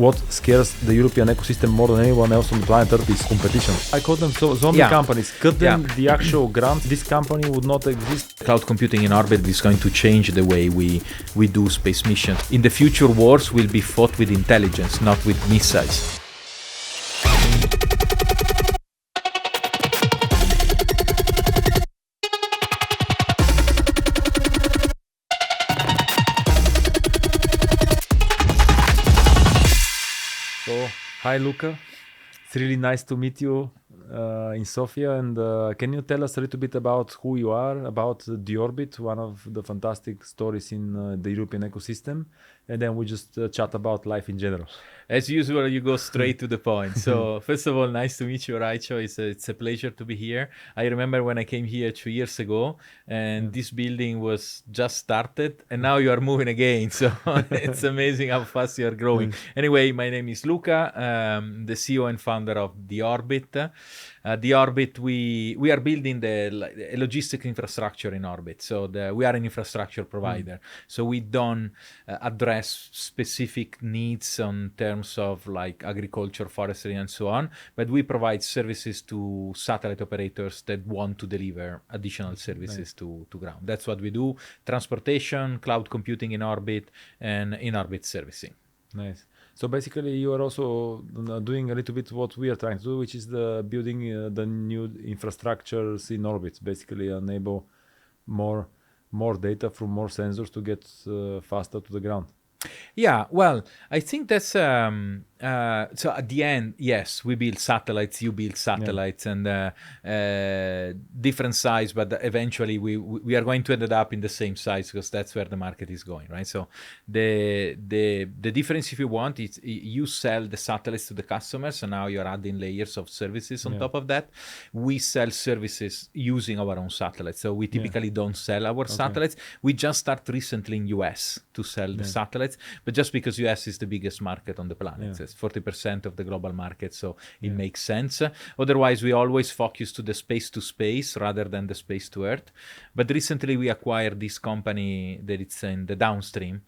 what scares the European ecosystem more than anyone else on the planet Earth is competition. I call them zombie companies. Cut them the actual grants, this company would not exist. Cloud computing in orbit is going to change the way we do space missions. In the future, wars will be fought with intelligence, not with missiles. So, hi Luca, it's really nice to meet you in Sofia, and can you tell us a little bit about who you are, about the orbit, one of the fantastic stories in the European ecosystem, and then we just chat about life in general. As usual, you go straight to the point. So first of all, nice to meet you, Raycho. It's a pleasure to be here. I remember when I came here 2 years ago, and this building was just started, and now you are moving again. So it's amazing how fast you are growing. Anyway, my name is Luca, the CEO and founder of The Orbit. The Orbit, we are building a logistic infrastructure in orbit. So we are an infrastructure provider. So we don't address specific needs on terms of like agriculture, forestry, and so on, but we provide services to satellite operators that want to deliver additional services to ground. That's what we do: transportation, cloud computing in orbit, and in-orbit servicing. Nice. So basically, you are also doing a little bit what we are trying to do, which is the building the new infrastructures in orbit. Basically, enable more data from more sensors to get faster to the ground. Yeah, well, I think that's so at the end, yes, we build satellites, you build satellites, and different size, but eventually we are going to end up in the same size because that's where the market is going, right? So the difference, if you want, is you sell the satellites to the customers, and now you're adding layers of services on top of that. We sell services using our own satellites, so we typically don't sell our satellites. We just start recently in US to sell the satellites, but just because US is the biggest market on the planet. It's 40% of the global market, so it makes sense. Otherwise, we always focus to the space to space rather than the space to Earth. But recently we acquired this company that it's in the downstream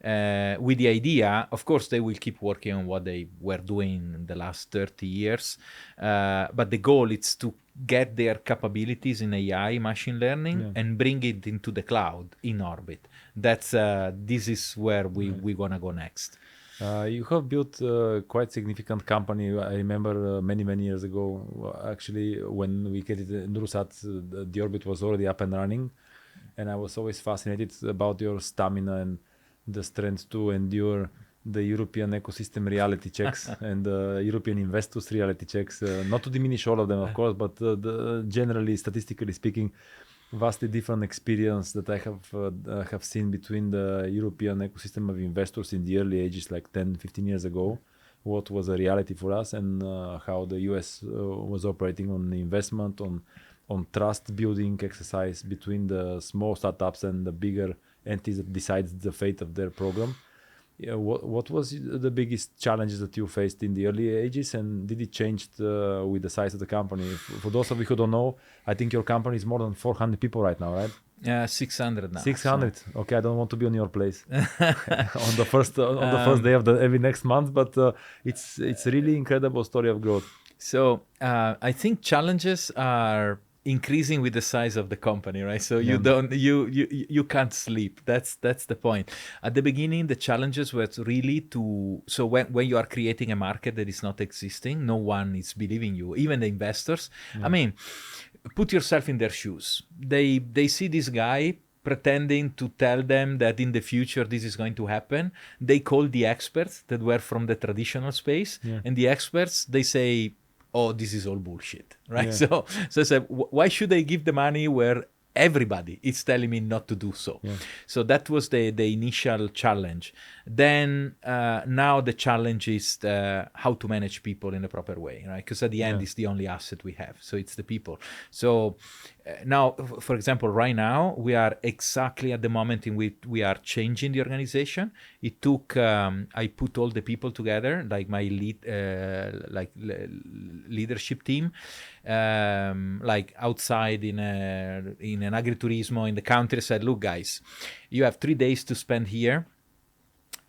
with the idea, of course, they will keep working on what they were doing in the last 30 years. But the goal is to get their capabilities in AI, machine learning, and bring it into the cloud in orbit. That's this is where we're gonna go next. You have built a quite significant company. I remember many years ago, actually, when we created EnduroSat, the orbit was already up and running, and I was always fascinated about your stamina and the strength to endure the European ecosystem reality checks and European investors reality checks. Not to diminish all of them, of course, but generally, statistically speaking, vastly different experience that I have seen between the European ecosystem of investors in the early ages, like 10-15 years ago, what was a reality for us, and how the US was operating on the investment, on trust building exercise between the small startups and the bigger entities that decides the fate of their program. What was the biggest challenges that you faced in the early ages, and did it change with the size of the company? For those of you who don't know, I think your company is more than 400 people right now, right? 600 now. 600. So. Okay, I don't want to be on your place on the first day of every next month, but it's a really incredible story of growth. So I think challenges are increasing with the size of the company, right? So you can't sleep. That's the point. At the beginning, the challenges were really so when you are creating a market that is not existing, no one is believing you, even the investors. I mean, put yourself in their shoes. They see this guy pretending to tell them that in the future this is going to happen. They call the experts that were from the traditional space, and the experts, they say, oh, this is all bullshit, right? So I said, why should I give the money where everybody is telling me not to do so? So that was the initial challenge. Then now the challenge is how to manage people in a proper way, right? Because at the end, it's the only asset we have. So it's the people. So now, for example, right now, we are exactly at the moment in which we are changing the organization. It took, I put all the people together, like my leadership team, like outside in an agriturismo in the country, said, look, guys, you have 3 days to spend here.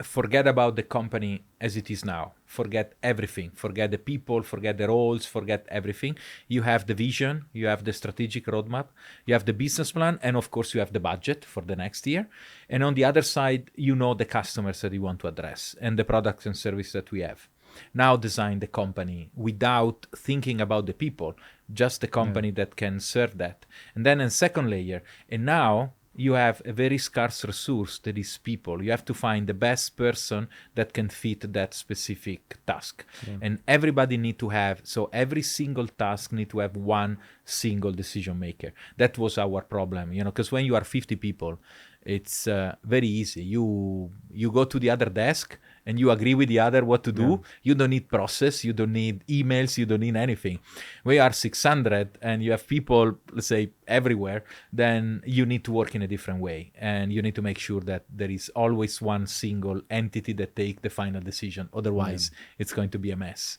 forget about the company as it is now. Forget everything. Forget the people, forget the roles, forget everything. You have the vision, you have the strategic roadmap, you have the business plan, and of course you have the budget for the next year. And on the other side, you know the customers that you want to address and the products and services that we have. Now design the company without thinking about the people, just the company that can serve that. And then in second layer, and now you have a very scarce resource that is people. You have to find the best person that can fit that specific task. And everybody need to have, so every single task need to have one single decision maker. That was our problem, because when you are 50 people, it's very easy. You go to the other desk and you agree with the other what to do. You don't need process, you don't need emails, you don't need anything. We are 600 and you have people, let's say, everywhere, then you need to work in a different way. And you need to make sure that there is always one single entity that take the final decision. Otherwise, it's going to be a mess.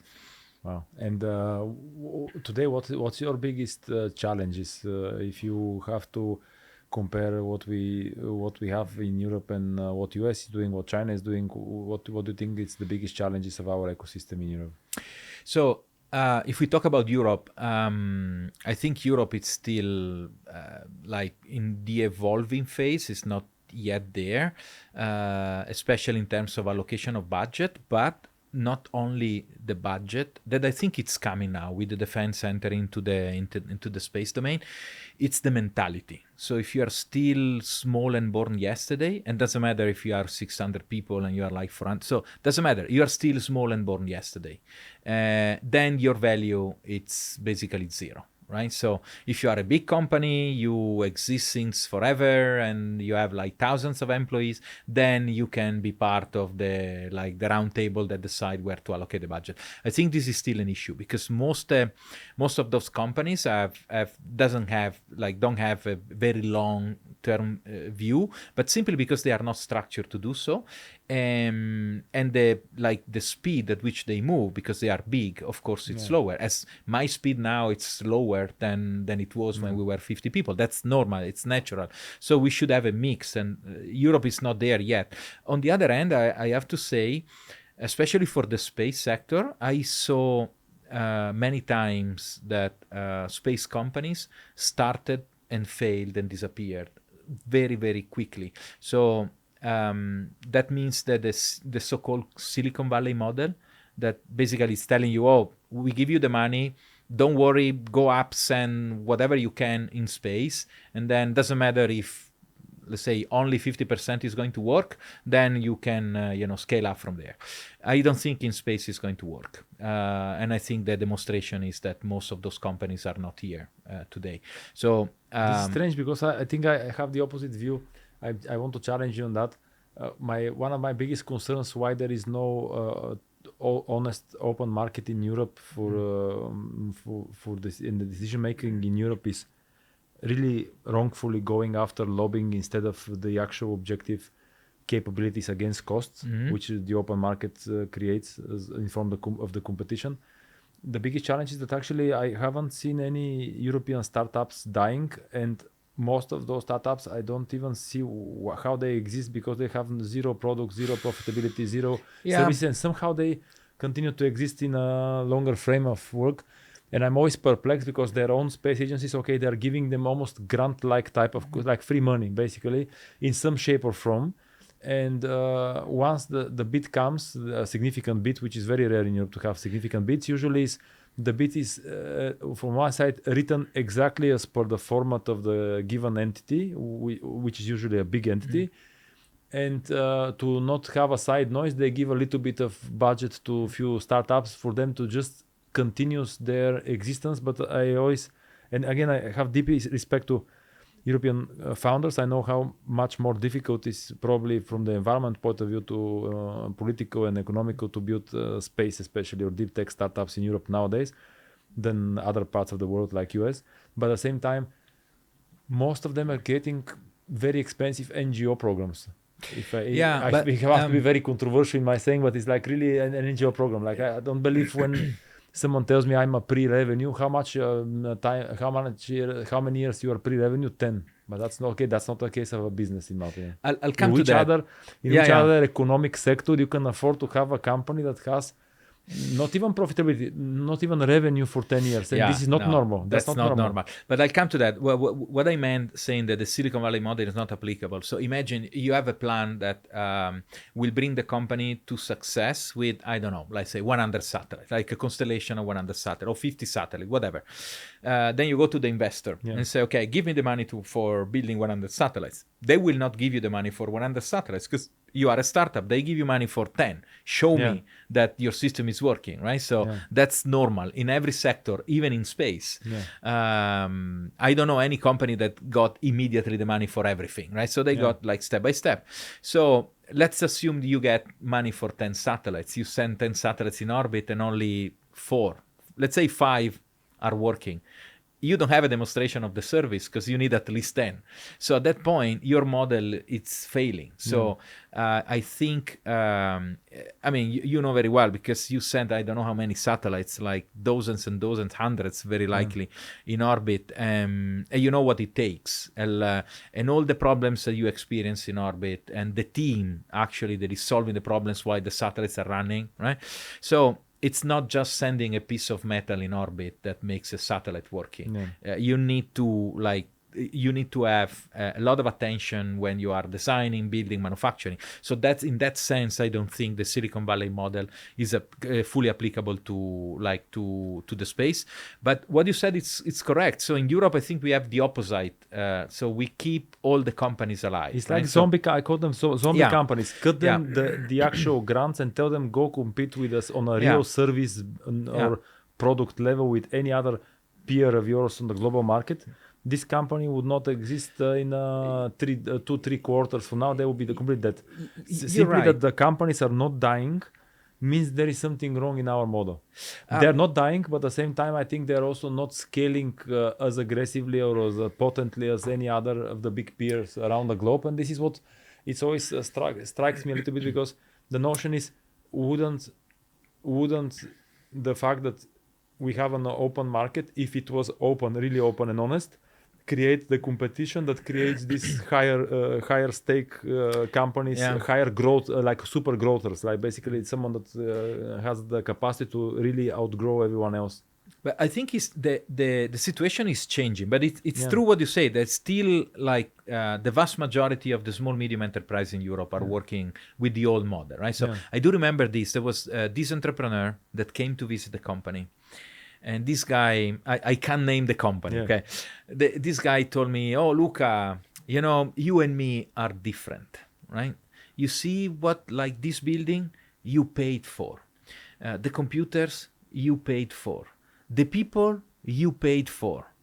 Wow. And today, what's your biggest challenges if you have to compare what we have in Europe and what US is doing, what China is doing? What do you think is the biggest challenges of our ecosystem in Europe? So if we talk about Europe, I think Europe is still like in the evolving phase. It's not yet there, especially in terms of allocation of budget, but not only the budget, that I think it's coming now with the defense entering into the space domain. It's the mentality. So if you are still small and born yesterday, and doesn't matter if you are 600 people and you are like 400, so doesn't matter, you are still small and born yesterday, then your value, it's basically zero. Right? So if you are a big company, you exist since forever and you have like thousands of employees, then you can be part of the round table that decide where to allocate the budget. I think this is still an issue because most of those companies don't have a very long term view, but simply because they are not structured to do so. And the speed at which they move, because they are big, of course it's slower. As my speed now, it's slower than it was when we were 50 people. That's normal, it's natural. So we should have a mix, and Europe is not there yet. On the other hand, I have to say, especially for the space sector, I saw many times that space companies started and failed and disappeared very, very quickly. So that means that the so-called Silicon Valley model, that basically is telling you, oh, we give you the money, don't worry, go up, send whatever you can in space, and then doesn't matter if, let's say, only 50% is going to work, then you can scale up from there. I don't think in space is going to work, and I think the demonstration is that most of those companies are not here today. So this is strange because I think I have the opposite view. I want to challenge you on that. One of my biggest concerns why there is no honest open market in Europe for this in the decision making in Europe is really wrongfully going after lobbying instead of the actual objective capabilities against costs, which the open market creates in form of the competition. The biggest challenge is that actually I haven't seen any European startups dying, and most of those startups I don't even see how they exist because they have zero products, zero profitability, zero services, and somehow they continue to exist in a longer frame of work. And I'm always perplexed because their own space agencies, okay, they're giving them almost grant-like type of like free money basically in some shape or form. And once the bid comes, a significant bid, which is very rare in Europe to have significant bids, usually the bid is from one side written exactly as per the format of the given entity, which is usually a big entity. And to not have a side noise, they give a little bit of budget to a few startups for them to just continue their existence. But I always, and again, I have deep respect to European founders. I know how much more difficult it is probably from the environment point of view to political and economical to build space, especially or deep tech startups in Europe nowadays than other parts of the world like US. But at the same time, most of them are getting very expensive NGO programs. I have to be very controversial in my saying, but it's like really an NGO program. Like I don't believe when someone tells me I'm a pre-revenue, how many years you are pre-revenue? 10. But that's not okay. That's not the case of a business, in my opinion. I'll come to that. In which other economic sector you can afford to have a company that has not even profitability, not even revenue for 10 years. And this is not normal. That's not normal. But I'll come to that. What I meant saying that the Silicon Valley model is not applicable. So imagine you have a plan that will bring the company to success with, I don't know, let's say 100 satellites, like a constellation of 100 satellites or 50 satellites, whatever. Then you go to the investor and say, okay, give me the money for building 100 satellites. They will not give you the money for 100 satellites because you are a startup. They give you money for 10. Show me that your system is working, right? So that's normal in every sector, even in space. I don't know any company that got immediately the money for everything, right? So they got like step by step. So let's assume you get money for 10 satellites. You send 10 satellites in orbit and only 4, let's say 5 are working. You don't have a demonstration of the service because you need at least 10. So at that point, your model it's failing. So I think, I mean, you know very well because you sent I don't know how many satellites, like dozens and dozens, hundreds, very likely in orbit, and you know what it takes, and all the problems that you experience in orbit, and the team actually that is solving the problems while the satellites are running, right? So it's not just sending a piece of metal in orbit that makes a satellite working. You need to have a lot of attention when you are designing, building, manufacturing. So that's in that sense, I don't think the Silicon Valley model is fully applicable to the space. But what you said, it's correct. So in Europe, I think we have the opposite. So we keep all the companies alive. It's like zombie. I call them zombie companies. Cut them the actual grants and tell them go compete with us on a real service or product level with any other peer of yours on the global market. This company would not exist in 2-3 quarters from now. They will be the complete dead. Simply that the companies are not dying means there is something wrong in our model. They're not dying, but at the same time, I think they're also not scaling as aggressively or as potently as any other of the big peers around the globe. And this is what it's always strikes me a little bit, because the notion is wouldn't the fact that we have an open market, if it was open, really open and honest, create the competition that creates these higher stake companies, higher growth, like super growthers, like basically it's someone that has the capacity to really outgrow everyone else. But I think the situation is changing, but it's true what you say. There's still like the vast majority of the small medium enterprise in Europe are working with the old model, right? So I do remember this. There was this entrepreneur that came to visit the company. And this guy, I can't name the company, okay? This guy told me, oh, Luca, you know, you and me are different, right? You see what, like this building, you paid for. The computers, you paid for. The people, you paid for.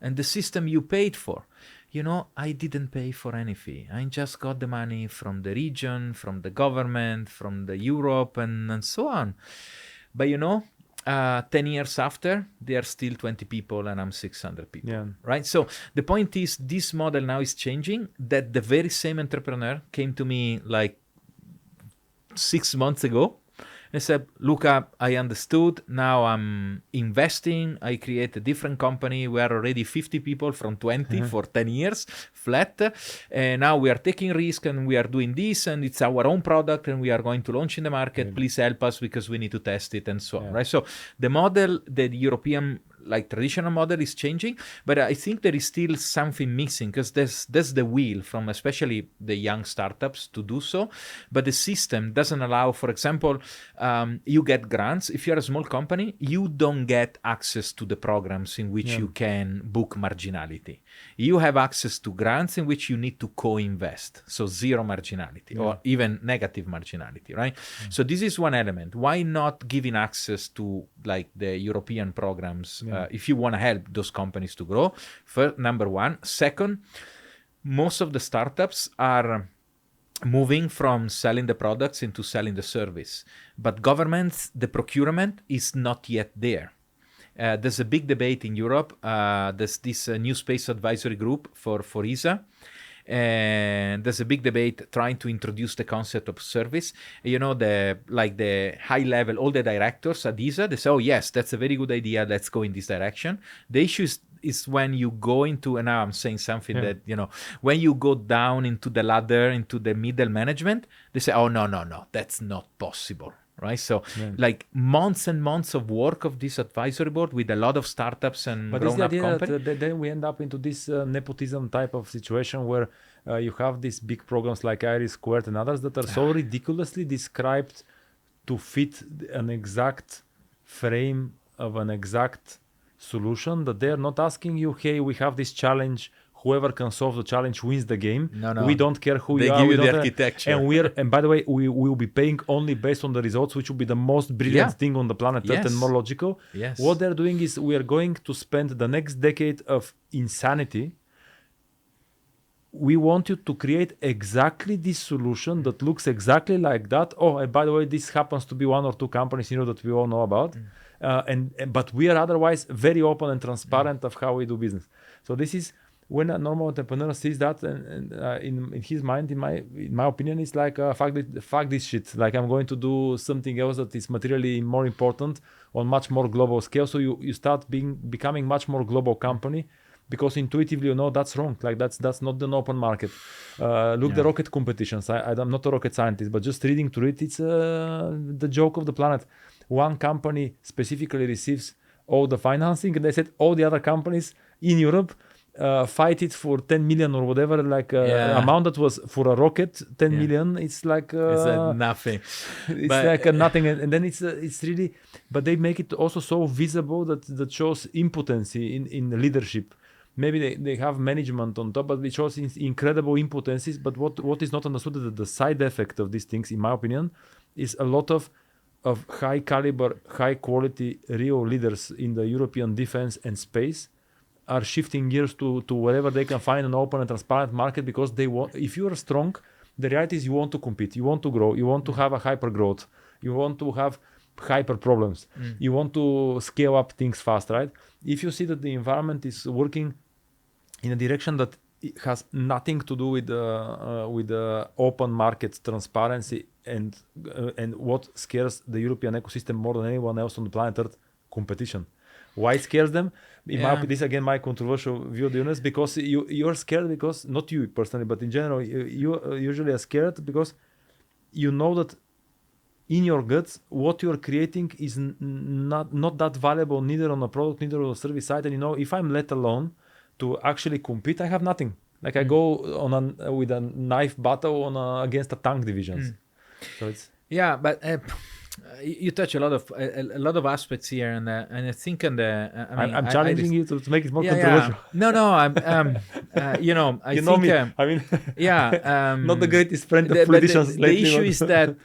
And the system you paid for. You know, I didn't pay for anything. I just got the money from the region, from the government, from the Europe, and so on. But you know, 10 years after, there are still 20 people and I'm 600 people, right? So the point is, this model now is changing, that the very same entrepreneur came to me like 6 months ago and said, Luca, I understood. Now I'm investing. I create a different company. We are already 50 people from 20 for 10 years flat. And now we are taking risk and we are doing this, and it's our own product and we are going to launch in the market. Please help us because we need to test it and so on, right? So the model, the European like traditional model is changing, but I think there is still something missing, because there's the will from especially the young startups to do so, but the system doesn't allow. For example, you get grants. If you're a small company, you don't get access to the programs in which you can book marginality. You have access to grants in which you need to co-invest, so zero marginality or even negative marginality, right? So this is one element. Why not giving access to like the European programs if you want to help those companies to grow? First, number one. Second, most of the startups are moving from selling the products into selling the service, but governments, the procurement is not yet there. There's a big debate in Europe. There's this new space advisory group for ESA. And there's a big debate trying to introduce the concept of service. You know, the high level, all the directors at ESA, they say, oh yes, that's a very good idea, let's go in this direction. The issue is is when you go into, and now I'm saying something that, when you go down into the ladder, into the middle management, they say, oh, no, that's not possible. Right, so like months and months of work of this advisory board with a lot of startups and grown-up companies. But then we end up into this nepotism type of situation where you have these big programs like Iris Squared and others that are so ridiculously described to fit an exact frame of an exact solution that they are not asking you, hey, we have this challenge. Whoever can solve the challenge wins the game. No. We don't care who they you are. They give you you the architecture. And by the way, we will be paying only based on the results, which will be the most brilliant thing on the planet Earth and more logical. Yes. What they're doing is we are going to spend the next decade of insanity. We want you to create exactly this solution that looks exactly like that. Oh, and by the way, this happens to be one or two companies that we all know about. But we are otherwise very open and transparent of how we do business. So this is when a normal entrepreneur sees that, and in his mind, in my opinion, it's like fuck this shit. Like I'm going to do something else that is materially more important on much more global scale. So you start becoming much more global company, because intuitively that's wrong. Like that's not an open market. Look the rocket competitions. I'm not a rocket scientist, but just reading through it, it's the joke of the planet. One company specifically receives all the financing, and they said all the other companies in Europe fight it for 10 million or whatever, amount that was for a rocket, 10 million. It's like it's nothing. It's nothing, and then it's really. But they make it also so visible that shows impotency in leadership. Maybe they have management on top, but it shows incredible impotencies. But what is not understood is that the side effect of these things, in my opinion, is a lot of high caliber, high quality, real leaders in the European defense and space are shifting gears to wherever they can find an open and transparent market, because they want. If you are strong, the reality is you want to compete, you want to grow, you want to have a hyper growth, you want to have hyper problems, you want to scale up things fast, right? If you see that the environment is working in a direction that it has nothing to do with the open market transparency and what scares the European ecosystem more than anyone else on the planet Earth, competition. Why it scares them? This is again my controversial view, Jonas, because you're scared because, not you personally, but in general, you usually are scared because you know that in your guts, what you're creating is not that valuable, neither on a product, neither on a service side. And if I'm let alone to actually compete, I have nothing. Like I go with a knife battle against a tank divisions. So it's but you touch a lot of aspects here, and I think I'm challenging you to make it more controversial. No, I'm I you think know me. I mean, not the greatest friend of politicians. The issue is that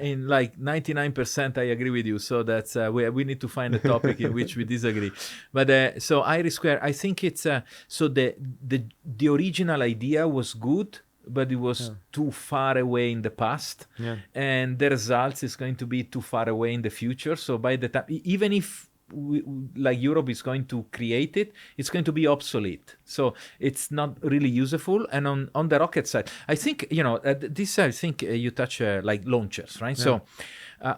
in like 99% I agree with you. So that's we need to find a topic in which we disagree. But so Iris Square, I think it's so the original idea was good, but it was too far away in the past, and the results is going to be too far away in the future. So by the time, even if Europe is going to create it, it's going to be obsolete. So it's not really useful. And on the rocket side, I think this. I think you touch like launchers, right? So.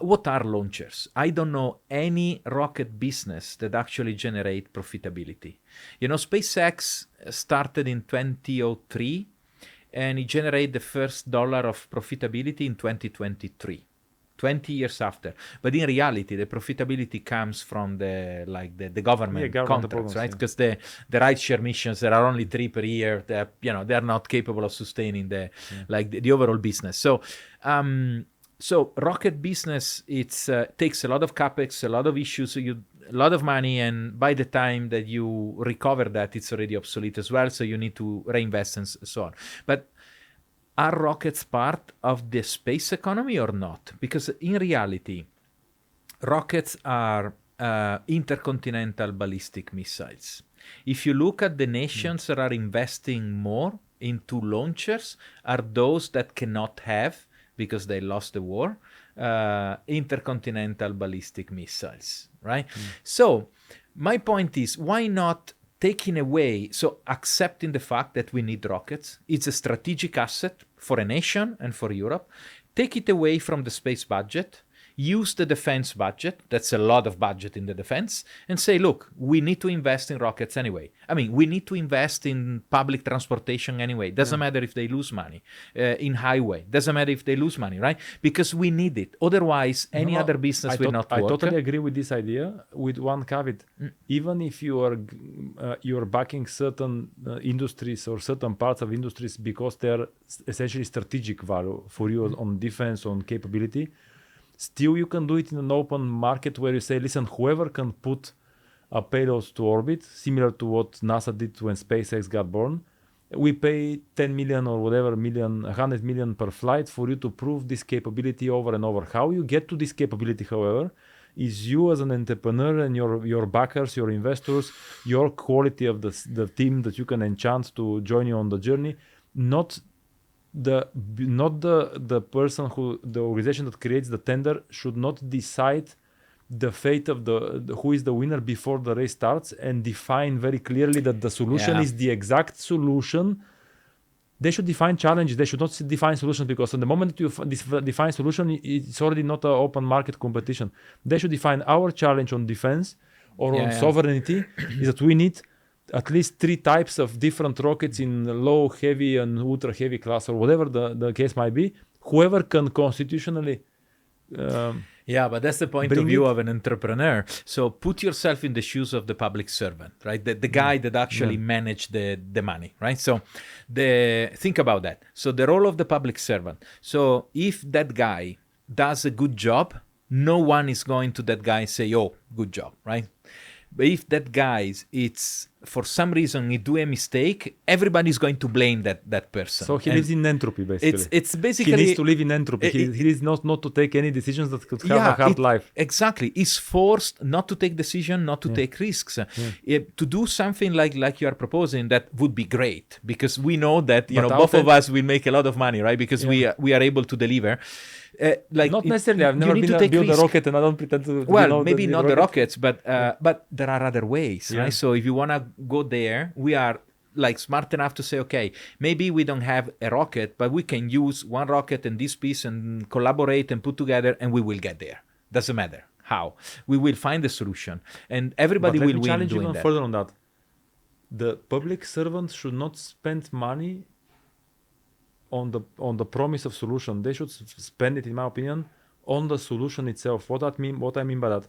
What are launchers? I don't know any rocket business that actually generate profitability. SpaceX started in 2003. And it generated the first dollar of profitability in 2023, 20 years after. But in reality, the profitability comes from the government contracts, right? Because the rideshare missions, there are only 3 per year. They are not capable of sustaining the overall business. So rocket business, it's takes a lot of capex, a lot of issues, a lot of money, and by the time that you recover that, it's already obsolete as well. So you need to reinvest and so on. But are rockets part of the space economy or not? Because in reality, rockets are intercontinental ballistic missiles. If you look at the nations that are investing more into launchers, are those that cannot have, because they lost the war, intercontinental ballistic missiles, right? So my point is, why not taking away, so accepting the fact that we need rockets, it's a strategic asset for a nation and for Europe, take it away from the space budget, use the defense budget, that's a lot of budget in the defense, and say, look, we need to invest in rockets anyway. I mean, we need to invest in public transportation anyway. Doesn't matter if they lose money. In highway, doesn't matter if they lose money, right? Because we need it. Otherwise, any other business will not work. I totally agree with this idea, with one caveat. Even if you are backing certain industries or certain parts of industries because they're essentially strategic value for you on defense, on capability, still you can do it in an open market where you say, listen, whoever can put a payload to orbit, similar to what NASA did when SpaceX got born, we pay 10 million or whatever million, 100 million per flight for you to prove this capability over and over. How you get to this capability, however, is you as an entrepreneur and your backers, your investors, your quality of the team that you can enchant to join you on the journey, not the person the organization that creates the tender should not decide the fate of the who is the winner before the race starts and define very clearly that the solution is the exact solution. They should define challenges. They should not define solutions, because at the moment that you define solution, it's already not an open market competition. They should define our challenge on defense or on sovereignty is that we need at least 3 types of different rockets in low, heavy, and ultra heavy class, or whatever the case might be. Whoever can constitutionally but that's the point of view of an entrepreneur. So put yourself in the shoes of the public servant, right? The guy that actually managed the money, right? So think about that. So the role of the public servant. So if that guy does a good job, no one is going to that guy say, oh, good job, right? But if that guy, it's for some reason he do a mistake, everybody's going to blame that person. So he lives in entropy, basically. It's basically he needs to live in entropy. He needs not to take any decisions that could have a hard life. Exactly. He's forced not to take decisions, not to take risks. To do something like you are proposing, that would be great, because we know that both of us will make a lot of money, right? Because we are able to deliver. Not necessarily. I've never built a rocket, and I don't pretend to. Well, maybe not the rockets, but there are other ways, right? So if you want to go there, we are like smart enough to say, okay, maybe we don't have a rocket, but we can use one rocket and this piece and collaborate and put together, and we will get there. Doesn't matter how. We will find a solution, and everybody will win doing that. Let me challenge even further on that. The public servants should not spend money on the promise of solution. They should spend it, in my opinion, on the solution itself. What I mean by that,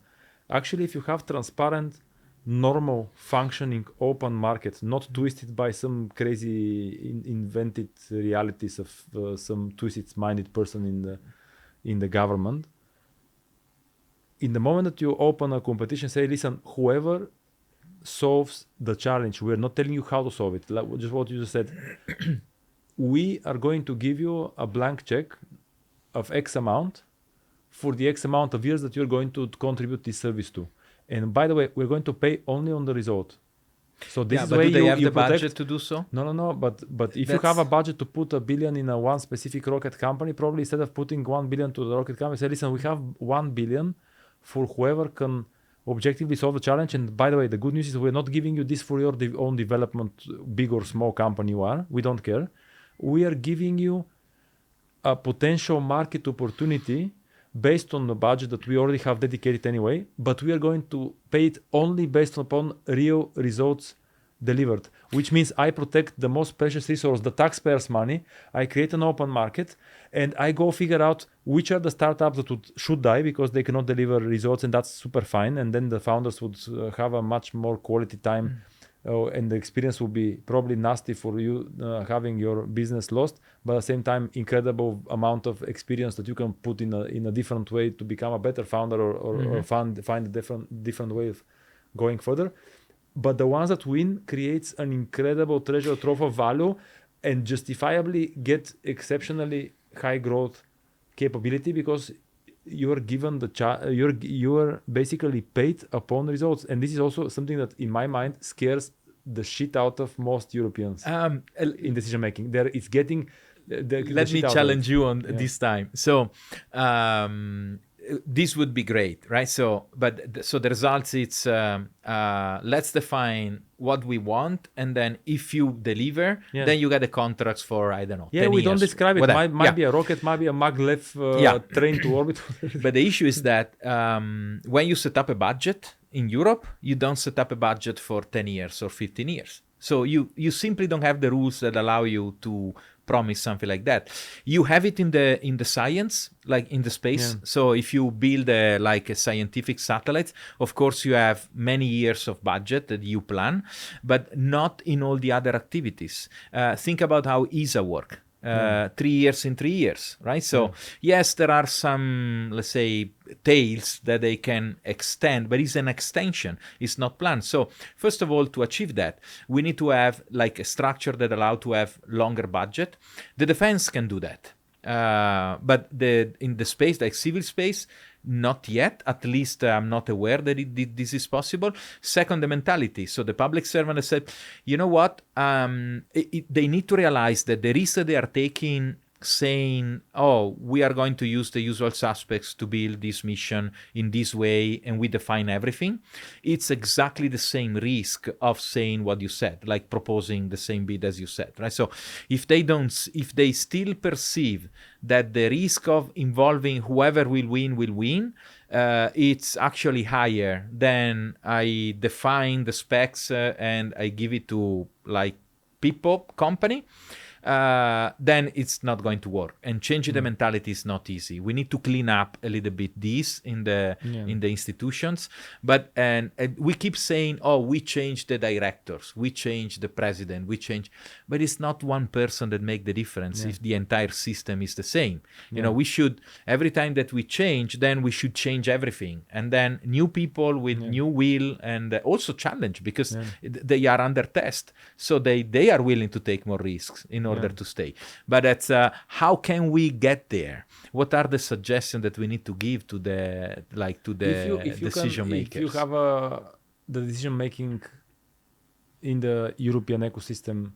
actually, if you have transparent, normal, functioning, open market, not twisted by some crazy invented realities of some twisted-minded person in the government. In the moment that you open a competition, say, listen, whoever solves the challenge, we're not telling you how to solve it. Like just what you just said. We are going to give you a blank check of X amount for the X amount of years that you're going to contribute this service to. And by the way, we're going to pay only on the result. So this is where do they have the budget to do so? No. But if you have a budget to put $1 billion in one specific rocket company, probably instead of putting $1 billion to the rocket company, say, listen, we have $1 billion for whoever can objectively solve the challenge. And by the way, the good news is we're not giving you this for your own development, big or small company you are. We don't care. We are giving you a potential market opportunity based on the budget that we already have dedicated anyway, but we are going to pay it only based upon real results delivered, which means I protect the most precious resource, the taxpayers' money. I create an open market, and I go figure out which are the startups that should die because they cannot deliver results, and that's super fine. And then the founders would have a much more quality time. And the experience will be probably nasty for you having your business lost, but at the same time, incredible amount of experience that you can put in a different way to become a better founder or find a different way of going further. But the ones that win creates an incredible treasure trove of value and justifiably get exceptionally high growth capability because you are given you are basically paid upon results. And this is also something that in my mind scares the shit out of most Europeans in decision making. It's getting let me challenge you on this time. So this would be great, right? So, so the results, it's let's define what we want, and then if you deliver, then you get the contracts for, I don't know, 10 we years, don't describe it. Might be a rocket, might be a maglev train to orbit. But the issue is that when you set up a budget in Europe, you don't set up a budget for 10 years or 15 years. So you simply don't have the rules that allow you to promise something like that. You have it in the science, like in the space. So if you build a scientific satellite, of course you have many years of budget that you plan, but not in all the other activities. Think about how ESA work. 3 years in 3 years, right? So yes, there are some, let's say, tails that they can extend, but it's an extension. It's not planned. So first of all, to achieve that, we need to have like a structure that allow to have longer budget. The defense can do that. But in the space, like civil space, not yet. At least I'm not aware that this is possible. Second, the mentality. So the public servant has said, you know what? They need to realize that the risk that they are taking, saying, oh, we are going to use the usual suspects to build this mission in this way, and we define everything. It's exactly the same risk of saying what you said, like proposing the same bid as you said, right? So if they still perceive that the risk of involving whoever will win, it's actually higher than I define the specs and I give it to like people, company, then it's not going to work. And changing the mentality is not easy. We need to clean up a little bit this in the institutions. But and we keep saying, oh, we change the directors, we change the president, but it's not one person that make the difference if the entire system is the same. You know, we should, every time that we change, then we should change everything. And then new people with new will, and also challenge, because they are under test. So they are willing to take more risks in order to stay. But that's how can we get there? What are the suggestions that we need to give to the decision makers? If you have the decision making in the European ecosystem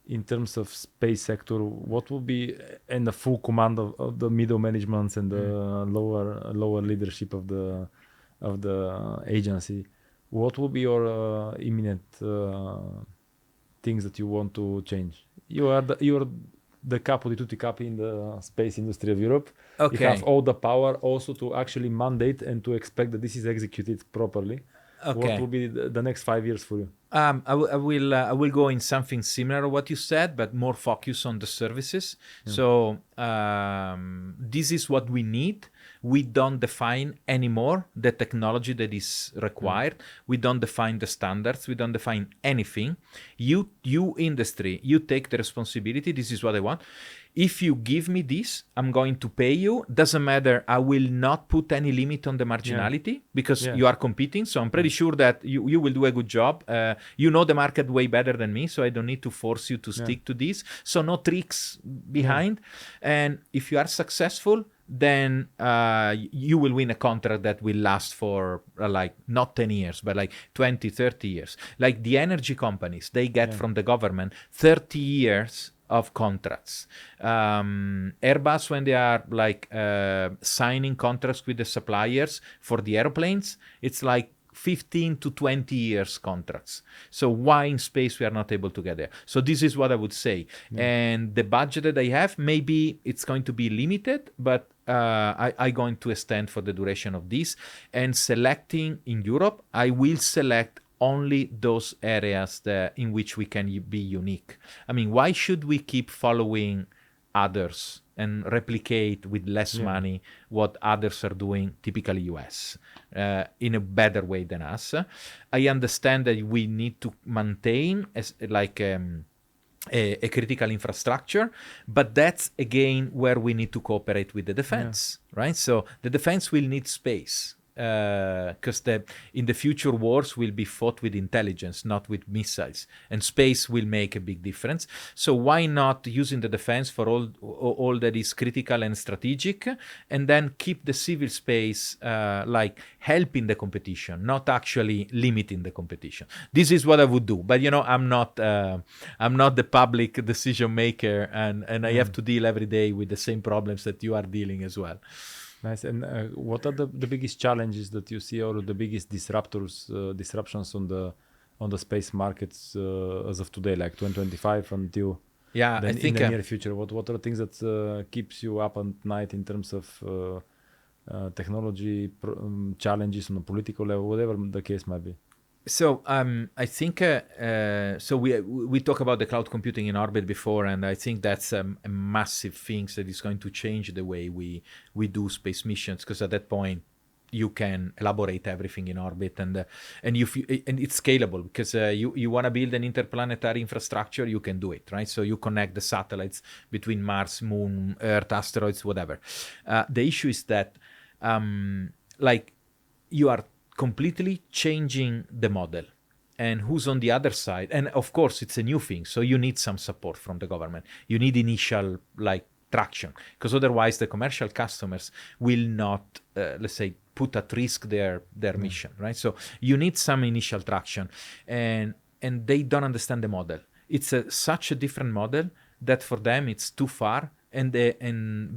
in terms of space sector, what will be, and the full command of the middle management and the lower leadership of the agency, what will be your imminent things that you want to change? You are the capo di tutti capi in the space industry of Europe. Okay. You have all the power also to actually mandate and to expect that this is executed properly. Okay. What will be the next 5 years for you? I will go in something similar to what you said, but more focus on the services. So this is what we need. We don't define anymore the technology that is required. We don't define the standards. We don't define anything. You industry, you take the responsibility. This is what I want. If you give me this, I'm going to pay you. Doesn't matter. I will not put any limit on the marginality because you are competing. So I'm pretty sure that you will do a good job. You know the market way better than me, so I don't need to force you to stick to this. So no tricks behind. And if you are successful, then you will win a contract that will last for like not 10 years, but like 20, 30 years. Like the energy companies, they get from the government 30 years of contracts. Airbus, when they are like signing contracts with the suppliers for the airplanes, it's like 15 to 20 years contracts. So why in space we are not able to get there? So this is what I would say. And the budget that I have, maybe it's going to be limited, but I'm going to extend for the duration of this. And selecting in Europe, I will select only those areas in which we can be unique. I mean, why should we keep following others and replicate with less money what others are doing, typically US, in a better way than us? I understand that we need to maintain a critical infrastructure, but that's again where we need to cooperate with the defense, right? So the defense will need space. Because in the future wars will be fought with intelligence, not with missiles, and space will make a big difference. So why not using the defense for all that is critical and strategic, and then keep the civil space like helping the competition, not actually limiting the competition. This is what I would do, but I'm not the public decision maker, and I have to deal every day with the same problems that you are dealing as well. Nice. And what are the biggest challenges that you see, or the biggest disruptions on the space markets as of today, like 2025 until Yeah, I then in think the near future? What are the things that keeps you up at night in terms of technology challenges on a political level, whatever the case might be? so. I think so. We talk about the cloud computing in orbit before, and I think that's a massive thing that is going to change the way we do space missions. Because at that point, you can elaborate everything in orbit, and and it's scalable, because you want to build an interplanetary infrastructure, you can do it, right? So you connect the satellites between Mars, Moon, Earth, asteroids, whatever. The issue is that like you are completely changing the model, and who's on the other side. And of course it's a new thing, so you need some support from the government. You need initial like traction, because otherwise the commercial customers will not let's say put at risk their mission, right? So you need some initial traction, and they don't understand the model. It's such a different model that for them it's too far, and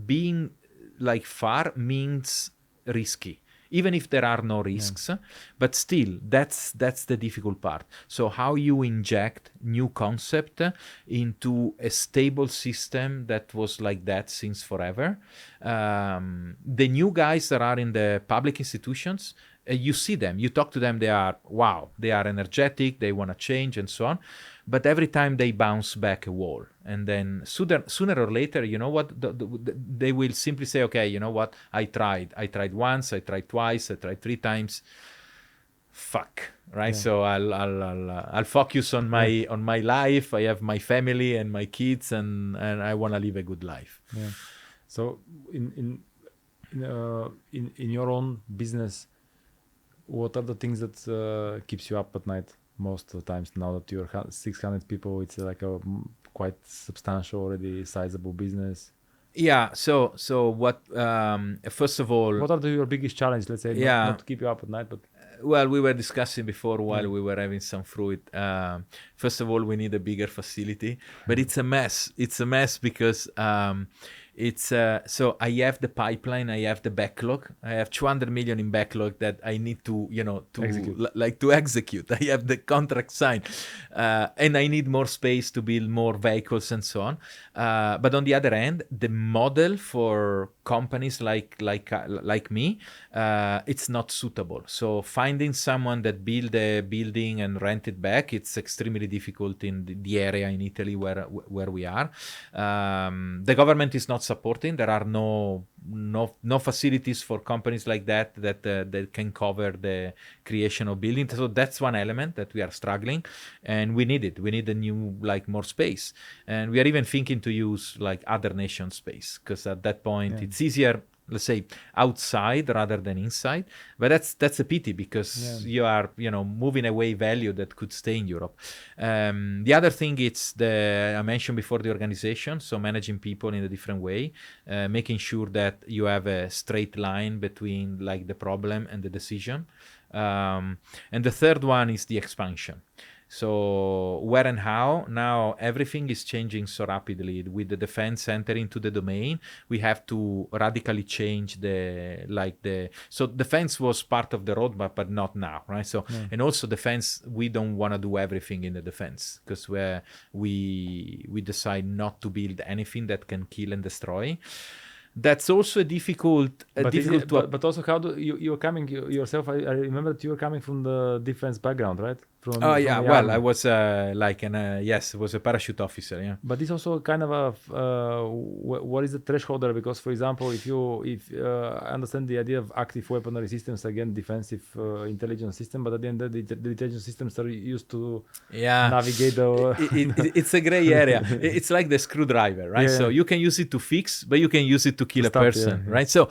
being like far means risky, even if there are no risks. But still, that's the difficult part. So how you inject new concept into a stable system that was like that since forever. The new guys that are in the public institutions, you see them, you talk to them, they are energetic, they want to change and so on, but every time they bounce back a wall, and then sooner or later, you know what, they will simply say, okay, you know what, I tried once, I tried twice, I tried 3 times, fuck, right? So I'll focus on my life. I have my family and my kids, and I want to live a good life. So in your own business, what are the things that keeps you up at night most of the times? Now that you're 600 people, it's like a quite substantial, already sizable business. Yeah. So what? First of all, what are your biggest challenges? Let's say, not to keep you up at night, but well, we were discussing before while we were having some fruit. First of all, we need a bigger facility, but it's a mess. It's a mess because it's so I have the pipeline, I have the backlog, I have 200 million in backlog that I need to execute. I have the contract signed, and I need more space to build more vehicles and so on. But on the other end, the model for companies like me, it's not suitable. So finding someone that build a building and rent it back, it's extremely difficult in the area in Italy where we are. The government is not supporting. There are no facilities for companies like that can cover the creation of buildings. So that's one element that we are struggling, and we need it. We need a new, more space, and we are even thinking to use other nations' space, because at that point it's easier, let's say, outside rather than inside. But that's a pity, because you are moving away value that could stay in Europe. The other thing, it's I mentioned before, the organization, so managing people in a different way, making sure that you have a straight line between the problem and the decision. And the third one is the expansion. So where and how? Now everything is changing so rapidly. With the defense entering into the domain, we have to radically change so defense was part of the roadmap, but not now, right? So and also defense, we don't want to do everything in the defense, because we decide not to build anything that can kill and destroy. That's also difficult. But also, how do you're coming yourself? I remember that you were coming from the defense background, right? Well, I was it was a parachute officer. Yeah. But it's also kind of what is the threshold there? Because, for example, if I understand the idea of active weaponry systems, again, defensive intelligence system, but at the end, the intelligence systems are used to navigate it's a gray area. It's like the screwdriver, right? So you can use it to fix, but you can use it to kill a person, right? So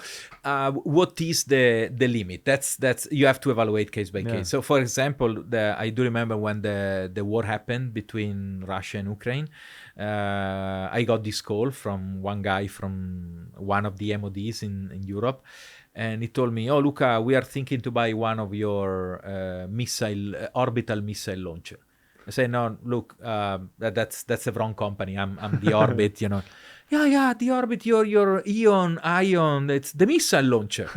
what is the limit? That's you have to evaluate case by case. So, for example, I do remember when the war happened between Russia and Ukraine. I got this call from one guy from one of the MODs in Europe, and he told me, "Oh, Luca, we are thinking to buy one of your orbital missile launcher." I say, "No, look, that's a wrong company. I'm the Orbit, yeah, the orbit, your Ion, it's the missile launcher.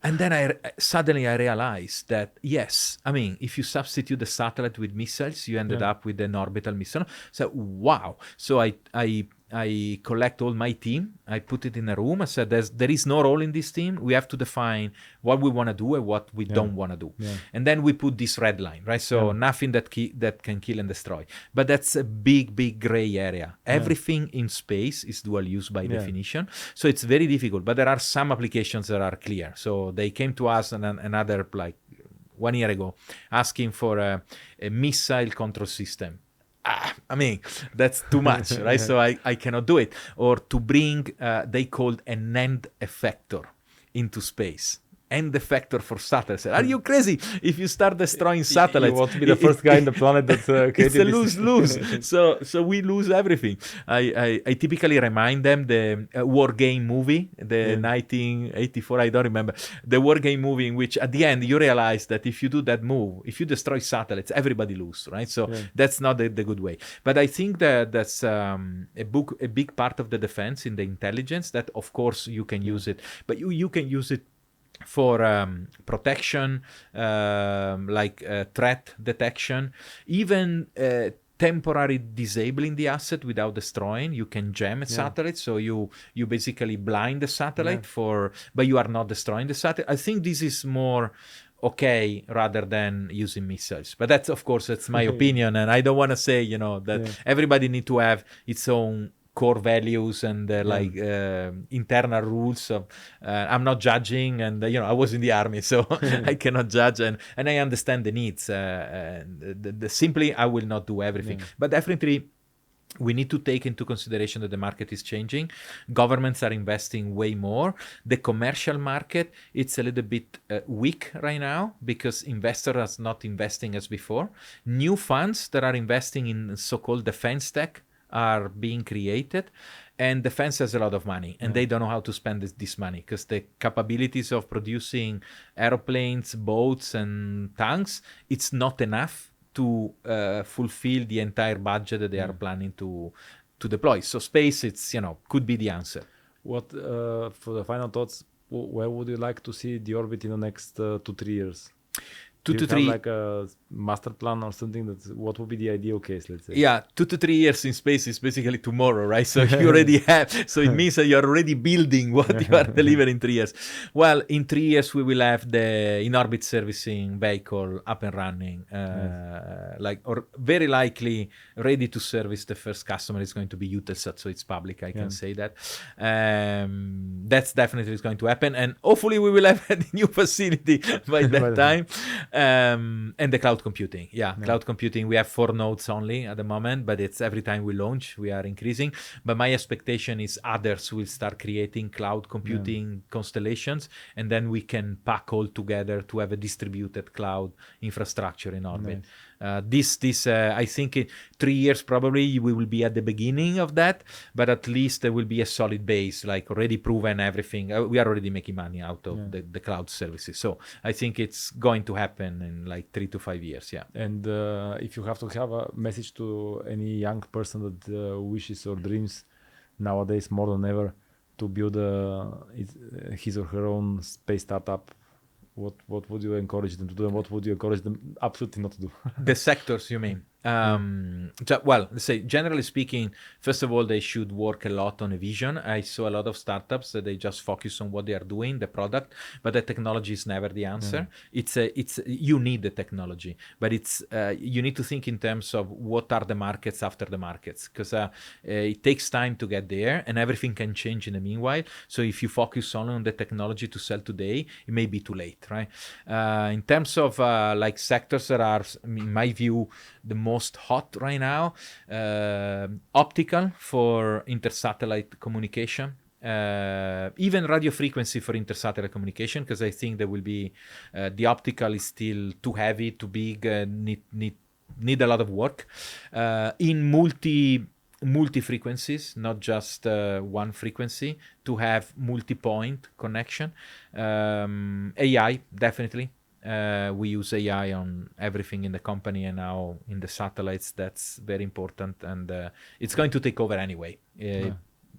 And then suddenly I realized that, yes, I mean, if you substitute the satellite with missiles, you ended up with an orbital missile. So, wow. So I collect all my team. I put it in a room. I said, there is no role in this team. We have to define what we want to do and what we don't want to do. And then we put this red line, right? So nothing that can kill and destroy. But that's a big gray area. Everything in space is dual use by definition. So it's very difficult. But there are some applications that are clear. So they came to us another, like 1 year ago, asking for a missile control system. I mean, that's too much, right? So I cannot do it. Or to bring, they called an end effector into space. End effector for satellites. Are you crazy? If you start destroying satellites, you want to be the first guy in the planet that it's a lose-lose. So we lose everything. I typically remind them the war game movie, the 1984. I don't remember the war game movie in which at the end you realize that if you do that move, if you destroy satellites, everybody loses, right? So that's not the good way. But I think that's a big part of the defense in the intelligence. That of course you can use it, but you can use it for protection, like threat detection, even temporary disabling the asset without destroying. You can jam a satellite, so you basically blind the satellite but you are not destroying the satellite. I think this is more okay rather than using missiles, but that's of course that's my opinion, and I don't want to say that everybody need to have its own core values and internal rules. I'm not judging, and I was in the army, so I cannot judge, and I understand the needs. Simply, I will not do everything, but definitely we need to take into consideration that the market is changing. Governments are investing way more. The commercial market, it's a little bit weak right now because investors are not investing as before. New funds that are investing in so-called defense tech are being created, and defense has a lot of money, and they don't know how to spend this money because the capabilities of producing airplanes, boats, and tanks, it's not enough to fulfill the entire budget that they are planning to deploy. So space, it's could be the answer. What for the final thoughts? Where would you like to see the orbit in the next 2-3 years? 2 to 3 have like a master plan or something? What would be the ideal case, let's say? 2 to 3 years in space is basically tomorrow, right? So you already have, so it means that you're already building what you are delivering in 3 years. Well, in 3 years we will have the in-orbit servicing vehicle up and running, or very likely ready to service. The first customer is going to be EnduroSat, so it's public, I can say that. That's definitely is going to happen, and hopefully we will have a new facility by that time. And the cloud computing. Cloud computing, we have 4 nodes only at the moment, but it's every time we launch, we are increasing. But my expectation is others will start creating cloud computing constellations, and then we can pack all together to have a distributed cloud infrastructure in orbit. I think in 3 years probably we will be at the beginning of that, but at least there will be a solid base, like already proven everything. We are already making money out of the cloud services. So I think it's going to happen in like 3 to 5 years. And if you have to have a message to any young person that wishes or dreams nowadays more than ever to build his or her own space startup, what would you encourage them to do, and what would you encourage them absolutely not to do? The sectors, you mean? Well, let's say generally speaking, first of all, they should work a lot on a vision. I saw a lot of startups that they just focus on what they are doing, the product, but the technology is never the answer. You need the technology, but you need to think in terms of what are the markets after the markets, because it takes time to get there, and everything can change in the meanwhile. So if you focus only on the technology to sell today, it may be too late, right? In terms of like sectors that are, in my view, the most hot right now, optical for intersatellite communication, even radio frequency for intersatellite communication, because I think there will be the optical is still too heavy, too big, need a lot of work in multi frequencies, not just one frequency, to have multi-point connection. AI, definitely. We use AI on everything in the company, and now in the satellites. That's very important, and it's going to take over anyway.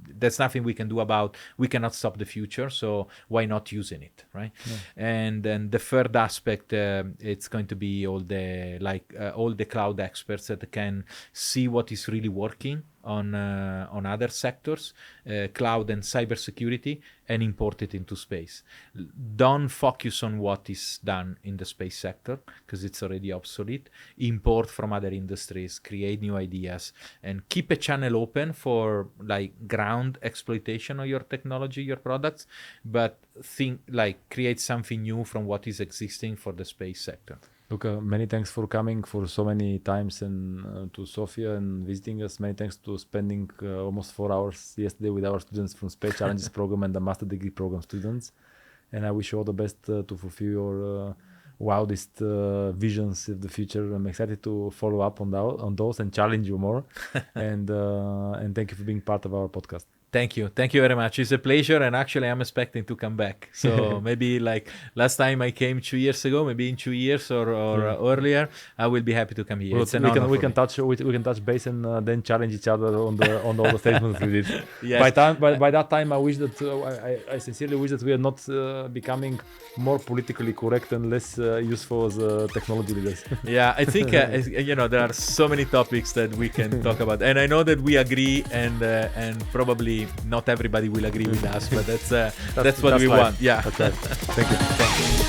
There's nothing we can do about. We cannot stop the future, so why not using it, right? And then the third aspect, it's going to be all the cloud experts that can see what is really working on other sectors, cloud and cybersecurity, and import it into space. Don't focus on what is done in the space sector because it's already obsolete. Import from other industries, create new ideas, and keep a channel open for like ground exploitation of your technology, your products, but create something new from what is existing for the space sector. Luca, many thanks for coming for so many times and to Sofia and visiting us. Many thanks to spending almost 4 hours yesterday with our students from Space Challenges program and the Master Degree program students. And I wish you all the best to fulfill your wildest visions of the future. I'm excited to follow up on those and challenge you more. And thank you for being part of our podcast. Thank you very much. It's a pleasure, and actually I'm expecting to come back. So maybe like last time I came 2 years ago, maybe in 2 years or earlier, I will be happy to come here. Well, we can touch base and then challenge each other on all the statements we did. Yes. By that time, I wish that I sincerely wish that we are not becoming more politically correct and less useful as technology leaders. Yeah, I think there are so many topics that we can talk about, and I know that we agree, and probably not everybody will agree with us, but that's what we want. Yeah. That's right. Thank you.